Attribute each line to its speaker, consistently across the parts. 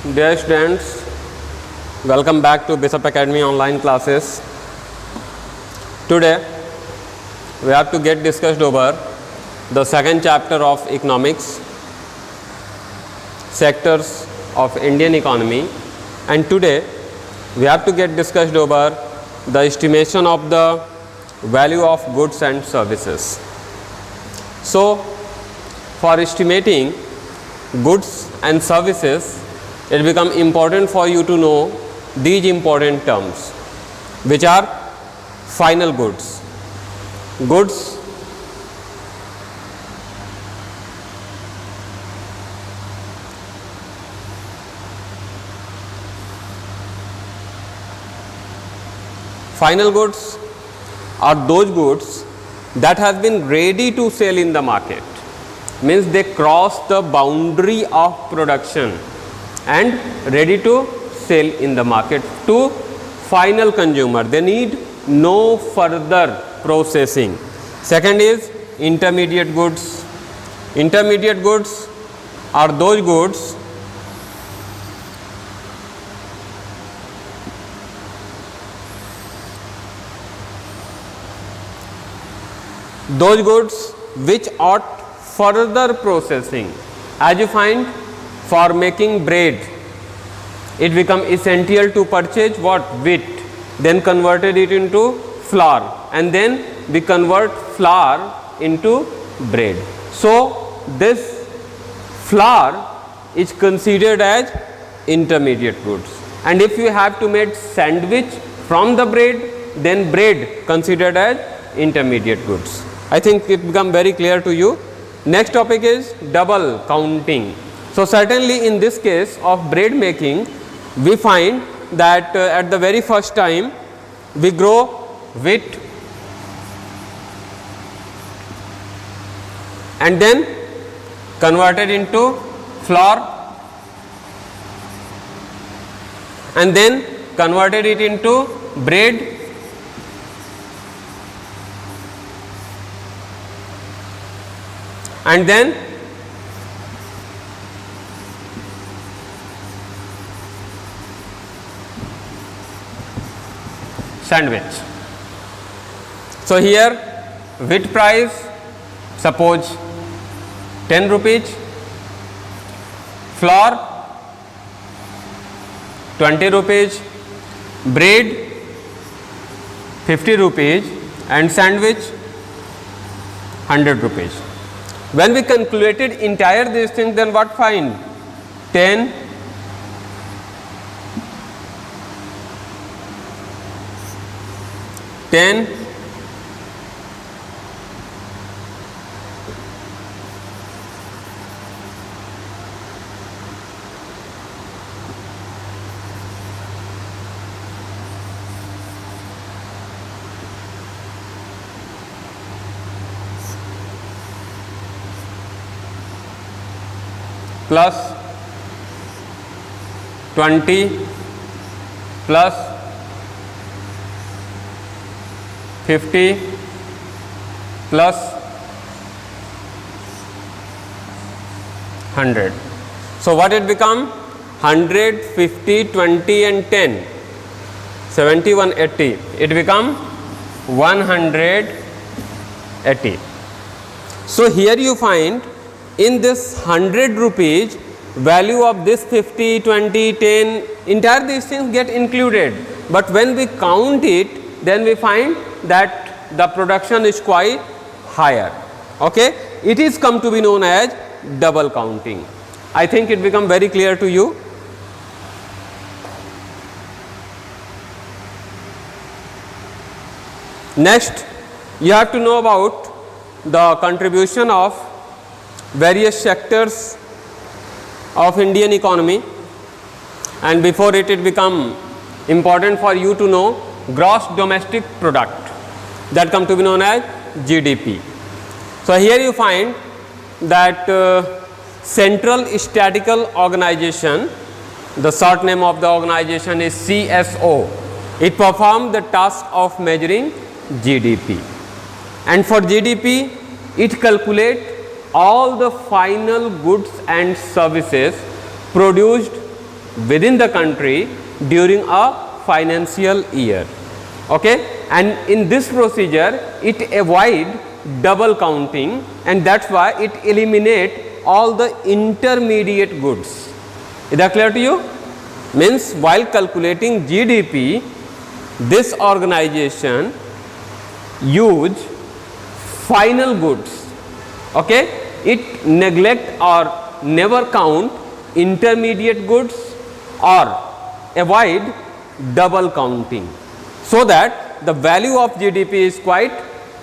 Speaker 1: Dear students, welcome back to Bishop Academy online classes. Today we have to get discussed over the second chapter of economics, sectors of Indian economy, and today we have to get discussed over the estimation of the value of goods and services. So for estimating goods and services, it becomes important for you to know these important terms, which are final goods. Goods, final goods are those goods that have been ready to sell in the market, means they cross the boundary of production and ready to sell in the market to final consumer. They need no further processing. Second is intermediate goods. Intermediate goods are those goods which ought further processing. As you find, for making bread, it becomes essential to purchase what? Wheat, then converted it into flour, and then we convert flour into bread. So this flour is considered as intermediate goods, and if you have to make sandwich from the bread, then bread considered as intermediate goods. I think it become very clear to you. Next topic is double counting. So certainly in this case of bread making, we find that at the very first time we grow wheat and then converted into flour and then converted it into bread and then sandwich. So here wheat price suppose 10 rupees, flour 20 rupees, bread 50 rupees and sandwich 100 rupees. When we calculated entire these things, then what find? 10 plus 20 plus 50 plus 100. So what it become? 100, 50, 20 and 10, 70, 180. It become 180. So here you find in this 100 rupees value of this 50, 20, 10, entire these things get included, but when we count it, then we find that the production is quite higher. Okay, it is come to be known as double counting. I think it become very clear to you. Next, you have to know about the contribution of various sectors of Indian economy, and before it become important for you to know gross domestic product, that come to be known as GDP. So here you find that Central Statistical Organization, the short name of the organization is CSO, it performs the task of measuring GDP, and for GDP it calculates all the final goods and services produced within the country during a financial year. Okay, and in this procedure it avoid double counting, and that's why it eliminate all the intermediate goods. Is that clear to you? Means while calculating GDP, this organization use final goods. Okay, it neglect or never count intermediate goods or avoid double counting, so that the value of GDP is quite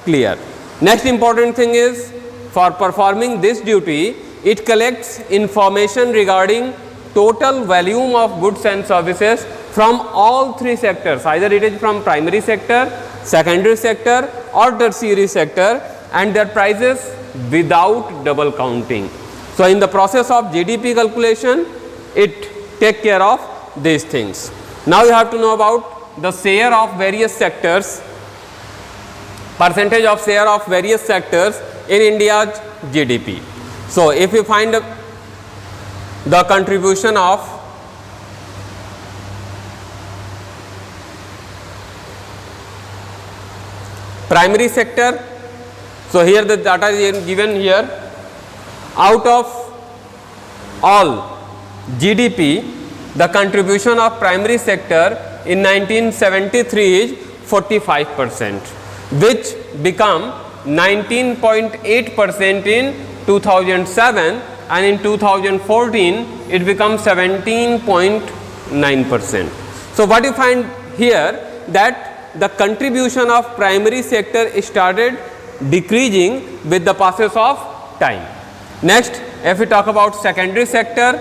Speaker 1: clear. Next important thing is, for performing this duty, it collects information regarding total volume of goods and services from all three sectors, either it is from primary sector, secondary sector or tertiary sector, and their prices without double counting. So, in the process of GDP calculation, it take care of these things. Now, you have to know about the share of various sectors, percentage of share of various sectors in India's GDP. So, if you find the contribution of primary sector, so here the data is given here, out of all GDP, the contribution of primary sector in 1973 is 45%, which become 19.8% in 2007, and in 2014 it becomes 17.9%. So, what you find here, that the contribution of primary sector started decreasing with the passage of time. Next, if we talk about secondary sector,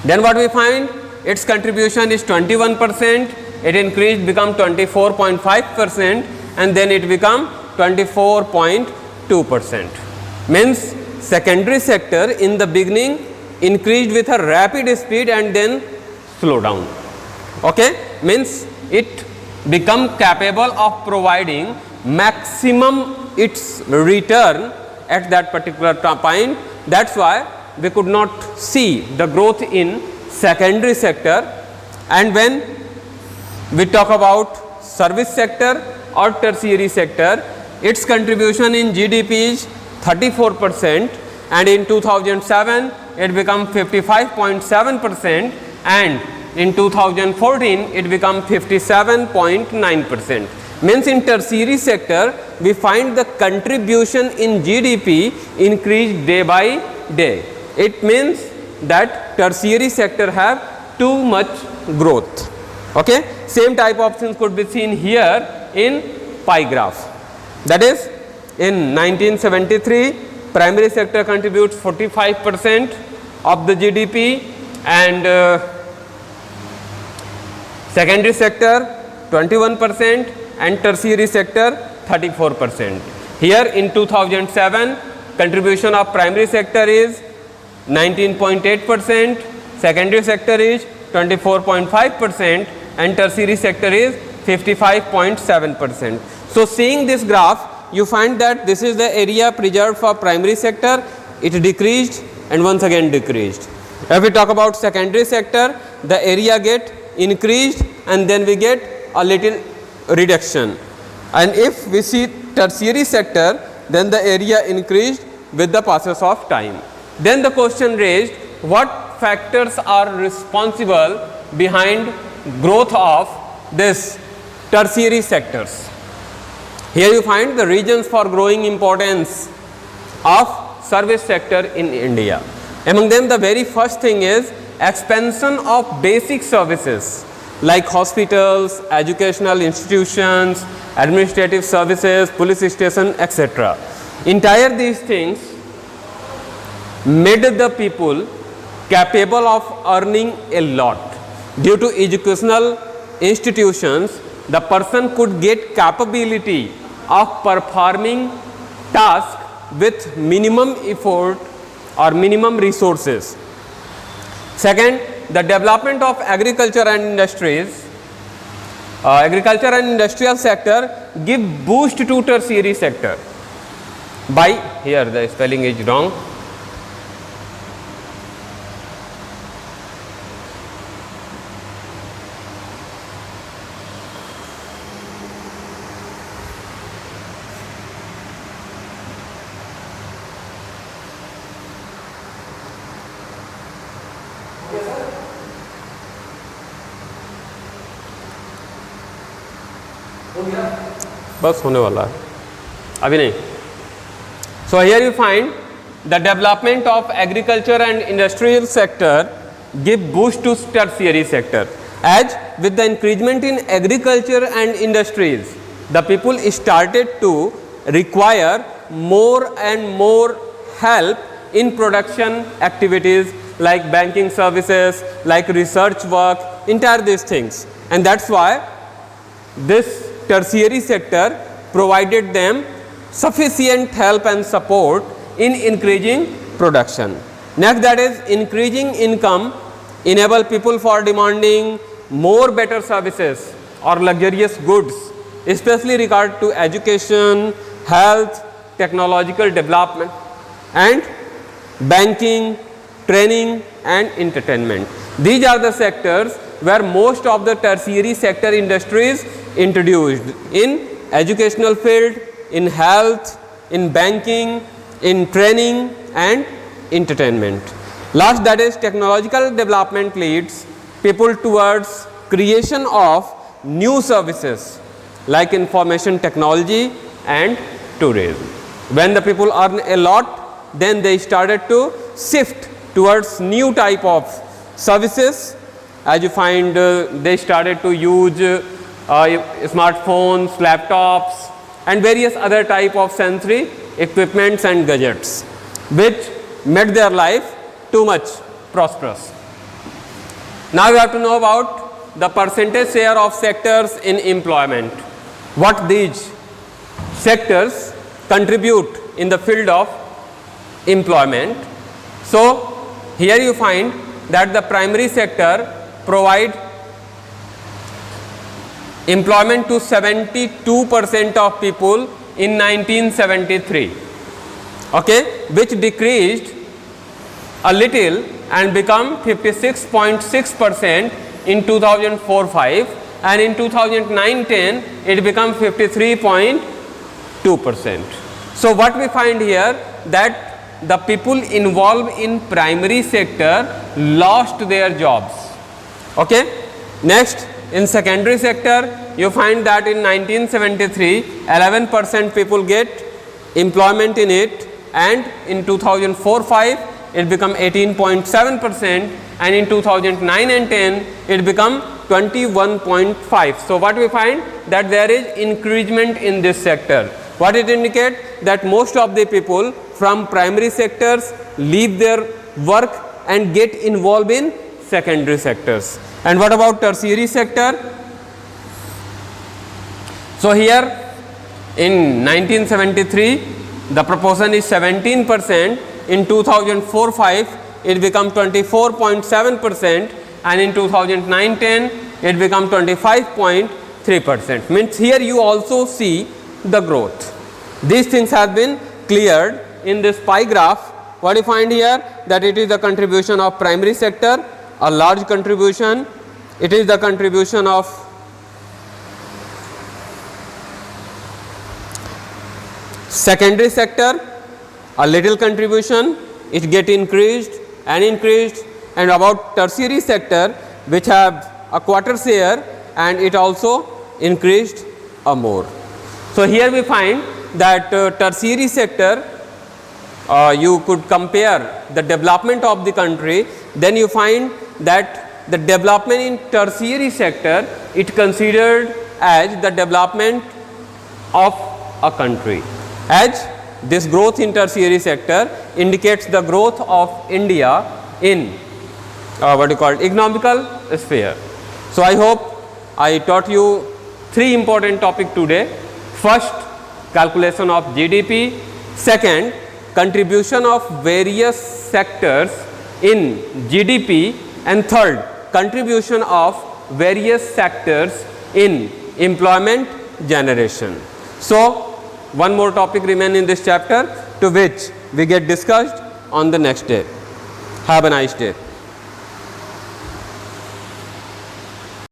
Speaker 1: then what we find, its contribution is 21%, it increased become 24.5%, and then it become 24.2%. Means secondary sector in the beginning increased with a rapid speed and then slow down. Okay, means it become capable of providing maximum its return at that particular point. That's why we could not see the growth in secondary sector. And when we talk about service sector or tertiary sector, its contribution in GDP is 34%, and in 2007 it become 55.7%, and in 2014 it become 57.9%. Means in tertiary sector we find the contribution in GDP increased day by day. It means that tertiary sector have too much growth. Okay, same type of things could be seen here in pie graph. That is, in 1973 primary sector contributes 45% of the GDP, and secondary sector 21%, and tertiary sector 34%. Here in 2007 contribution of primary sector is 19.8%, secondary sector is 24.5%, and tertiary sector is 55.7%. So, seeing this graph, you find that this is the area preserved for primary sector, it decreased and once again decreased. If we talk about secondary sector, the area get increased and then we get a little reduction. And if we see tertiary sector, then the area increased with the passage of time. Then the question raised, what factors are responsible behind growth of this tertiary sectors? Here you find the reasons for growing importance of service sector in India. Among them, the very first thing is expansion of basic services like hospitals, educational institutions, administrative services, police station, etc. Entire these things made the people capable of earning a lot. Due to educational institutions, the person could get capability of performing tasks with minimum effort or minimum resources. Second, the development of agriculture and industries, agriculture and industrial sector give boost to tertiary sector by, here the spelling is wrong, बस होने वाला है, अभी नहीं. So here you find the development of agriculture and industrial sector give boost to tertiary sector. As with the increment in agriculture and industries, the people started to require more and more help in production activities like banking services, like research work, entire these things. And that's why this tertiary sector provided them sufficient help and support in increasing production. Next, that is increasing income enable people for demanding more better services or luxurious goods, especially regard to education, health, technological development and banking, training and entertainment. These are the sectors where most of the tertiary sector industries introduced in educational field, in health, in banking, in training and entertainment. Last, that is technological development leads people towards creation of new services like information technology and tourism. When the people earn a lot, then they started to shift towards new type of services. As you find, they started to use smartphones, laptops and various other type of sensory equipments and gadgets, which made their life too much prosperous. Now we have to know about the percentage share of sectors in employment, what these sectors contribute in the field of employment. So here you find that the primary sector provide employment to 72% of people in 1973, okay, which decreased a little and become 56.6% in 2004-05 and in 2009-10 it become 53.2%. So what we find here, that the people involved in primary sector lost their jobs, okay. Next, in secondary sector you find that in 1973 11% people get employment in it and in 2004-05 it become 18.7% and in 2009 and 10 it become 21.5. So what we find, that there is increasement in this sector. What it indicates, that most of the people from primary sectors leave their work and get involved in secondary sectors. And what about tertiary sector? So here in 1973 the proportion is 17%, in 2004-05 it become 24.7% and in 2009-10 it become 25.3%. Means here you also see the growth. These things have been cleared in this pie graph. What you find here, that it is the contribution of primary sector, a large contribution. It is the contribution of secondary sector, a little contribution, it get increased, and about tertiary sector which have a quarter share and it also increased a more. So here we find that tertiary sector, you could compare the development of the country, then you find that the development in tertiary sector, it considered as the development of a country, as this growth in tertiary sector indicates the growth of India in economical sphere. So I hope I taught you three important topics today. First, calculation of GDP. Second, contribution of various sectors in GDP. And third, contribution of various sectors in employment generation. So one more topic remains in this chapter, to which we get discussed on the next day. Have a nice day.